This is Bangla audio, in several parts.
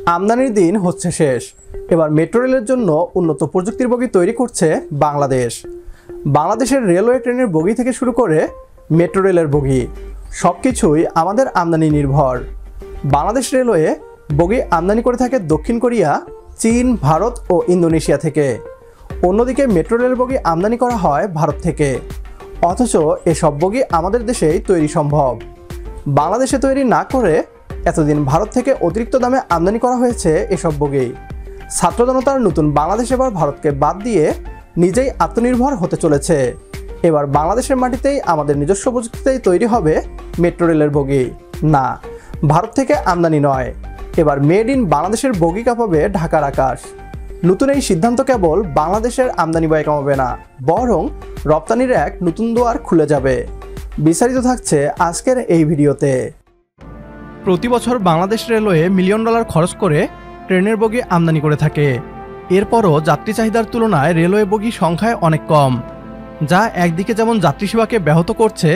আমদানির দিন হচ্ছে শেষ। এবার মেট্রো রেলের জন্য উন্নত প্রযুক্তির বগি তৈরি করছে বাংলাদেশ। বাংলাদেশের রেলওয়ে ট্রেনের বগি থেকে শুরু করে মেট্রো রেলের বগি সব কিছুই আমাদের আমদানি নির্ভর। বাংলাদেশ রেলওয়ে বগি আমদানি করে থাকে দক্ষিণ কোরিয়া, চীন, ভারত ও ইন্দোনেশিয়া থেকে। অন্যদিকে মেট্রো রেল বগি আমদানি করা হয় ভারত থেকে। অথচ এসব বগি আমাদের দেশেই তৈরি সম্ভব। বাংলাদেশে তৈরি না করে এতদিন ভারত থেকে অতিরিক্ত দামে আমদানি করা হয়েছে এসব বগি। ছাত্র জনতার নতুন বাংলাদেশ এবার ভারতকে বাদ দিয়ে নিজেই আত্মনির্ভর হতে চলেছে। এবার বাংলাদেশের মাটিতেই আমাদের নিজস্ব প্রযুক্তিতেই তৈরি হবে মেট্রো রেলের বগি। না, ভারত থেকে আমদানি নয়, এবার মেড ইন বাংলাদেশের বগি কাঁপাবে ঢাকার আকাশ। নতুন এই সিদ্ধান্ত কেবল বাংলাদেশের আমদানি ব্যয় কমাবে না, বরং রপ্তানির এক নতুন দুয়ার খুলে যাবে। বিস্তারিত থাকছে আজকের এই ভিডিওতে। প্রতি বছর বাংলাদেশ রেলওয়ে মিলিয়ন ডলার খরচ করে ট্রেনের বগি আমদানি করে থাকে। এরপরও যাত্রী চাহিদার তুলনায় রেলওয়ে বগি সংখ্যায় অনেক কম, যা একদিকে যেমন যাত্রী সেবাকে ব্যাহত করছে,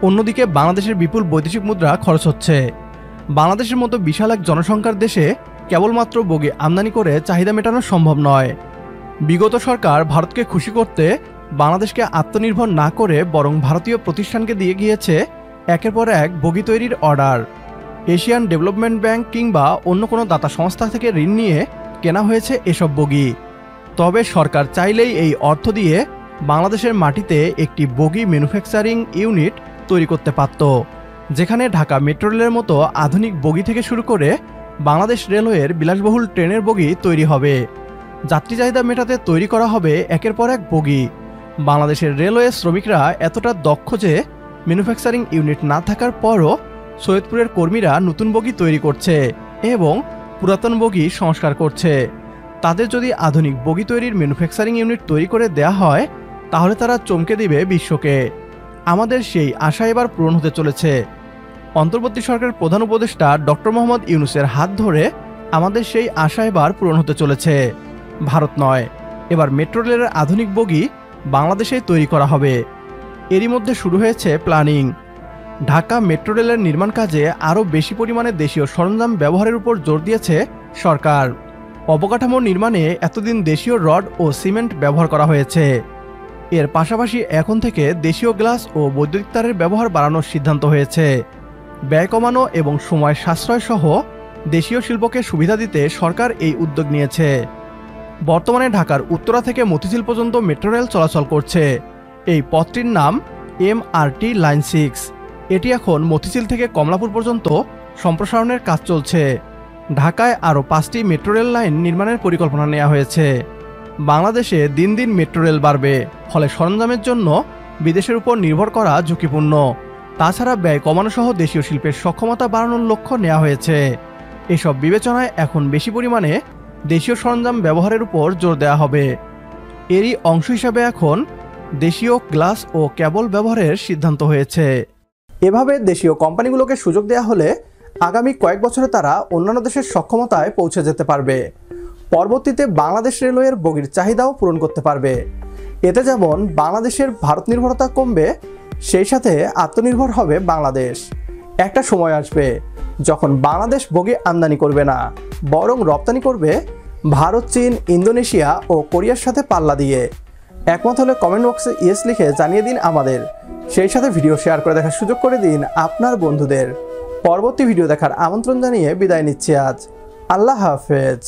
অন্যদিকে বাংলাদেশের বিপুল বৈদেশিক মুদ্রা খরচ হচ্ছে। বাংলাদেশের মতো বিশাল এক জনসংখ্যার দেশে কেবলমাত্র বগি আমদানি করে চাহিদা মেটানো সম্ভব নয়। বিগত সরকার ভারতকে খুশি করতে বাংলাদেশকে আত্মনির্ভর না করে বরং ভারতীয় প্রতিষ্ঠানকে দিয়ে গিয়েছে একের পর এক বগি তৈরির অর্ডার। এশিয়ান ডেভেলপমেন্ট ব্যাংক কিংবা অন্য কোনো দাতা সংস্থা থেকে ঋণ নিয়ে কেনা হয়েছে এসব বগি। তবে সরকার চাইলেই এই অর্থ দিয়ে বাংলাদেশের মাটিতে একটি বগি ম্যানুফ্যাকচারিং ইউনিট তৈরি করতে পারত, যেখানে ঢাকা মেট্রো রেলের মতো আধুনিক বগি থেকে শুরু করে বাংলাদেশ রেলওয়ের বিলাসবহুল ট্রেনের বগি তৈরি হবে। যাত্রী চাহিদা মেটাতে তৈরি করা হবে একের পর এক বগি। বাংলাদেশের রেলওয়ে শ্রমিকরা এতটা দক্ষ যে ম্যানুফ্যাকচারিং ইউনিট না থাকার পরও সৈয়দপুরের কর্মীরা নতুন বগি তৈরি করছে এবং পুরাতন বগি সংস্কার করছে। তাদের যদি আধুনিক বগি তৈরির ম্যানুফ্যাকচারিং ইউনিট তৈরি করে দেয়া হয়, তাহলে তারা চমকে দিবে বিশ্বকে। আমাদের সেই আশা এবার পূরণ হতে চলেছে। অন্তর্বর্তী সরকারের প্রধান উপদেষ্টা ডক্টর মোহাম্মদ ইউনূসের হাত ধরে আমাদের সেই আশা এবার পূরণ হতে চলেছে। ভারত নয়, এবার মেট্রো রেলের আধুনিক বগি বাংলাদেশেই তৈরি করা হবে। এরই মধ্যে শুরু হয়েছে প্ল্যানিং। ঢাকা মেট্রো রেলের নির্মাণ কাজে আরও বেশি পরিমাণে দেশীয় সরঞ্জাম ব্যবহারের উপর জোর দিয়েছে সরকার। অবকাঠামো নির্মাণে এতদিন দেশীয় রড ও সিমেন্ট ব্যবহার করা হয়েছে। এর পাশাপাশি এখন থেকে দেশীয় গ্লাস ও বৈদ্যুতিক তারের ব্যবহার বাড়ানোর সিদ্ধান্ত হয়েছে। ব্যয় কমানো এবং সময় সাশ্রয় সহ দেশীয় শিল্পকে সুবিধা দিতে সরকার এই উদ্যোগ নিয়েছে। বর্তমানে ঢাকার উত্তরা থেকে মতিঝিল পর্যন্ত মেট্রো রেল চলাচল করছে। এই পথটির নাম MRT লাইন 6। এটি এখন মতিঝিল থেকে কমলাপুর পর্যন্ত সম্প্রসারণের কাজ চলছে। ঢাকায় আরও 5টি মেট্রো রেল লাইন নির্মাণের পরিকল্পনা নেওয়া হয়েছে। বাংলাদেশে দিন দিন মেট্রো রেল বাড়বে, ফলে সরঞ্জামের জন্য বিদেশের উপর নির্ভর করা ঝুঁকিপূর্ণ। তাছাড়া ব্যয় কমানো সহ দেশীয় শিল্পের সক্ষমতা বাড়ানোর লক্ষ্য নেওয়া হয়েছে। এসব বিবেচনায় এখন বেশি পরিমাণে দেশীয় সরঞ্জাম ব্যবহারের উপর জোর দেওয়া হবে। এরই অংশ হিসাবে এখন দেশীয় গ্লাস ও কেবল ব্যবহারের সিদ্ধান্ত হয়েছে। এভাবে দেশীয় কোম্পানিগুলোকে সুযোগ দেওয়া হলে আগামী কয়েক বছরে তারা অন্যান্য দেশের সক্ষমতায় পৌঁছে যেতে পারবে। পরবর্তীতে বাংলাদেশ রেলওয়ের বগির চাহিদাও পূরণ করতে পারবে। এতে যেমন বাংলাদেশের ভারত নির্ভরতা কমবে, সেই সাথে আত্মনির্ভর হবে বাংলাদেশ। একটা সময় আসবে যখন বাংলাদেশ বগি আমদানি করবে না, বরং রপ্তানি করবে ভারত, চীন, ইন্দোনেশিয়া ও কোরিয়ার সাথে পাল্লা দিয়ে। একমত হলে কমেন্ট বক্সে ইয়েস লিখে জানিয়ে দিন আমাদের। সেই সাথে ভিডিও শেয়ার করে দেখার সুযোগ করে দিন আপনার বন্ধুদের। পরবর্তী ভিডিও দেখার আমন্ত্রণ জানিয়ে বিদায় নিচ্ছি আজ। আল্লাহ হাফেজ।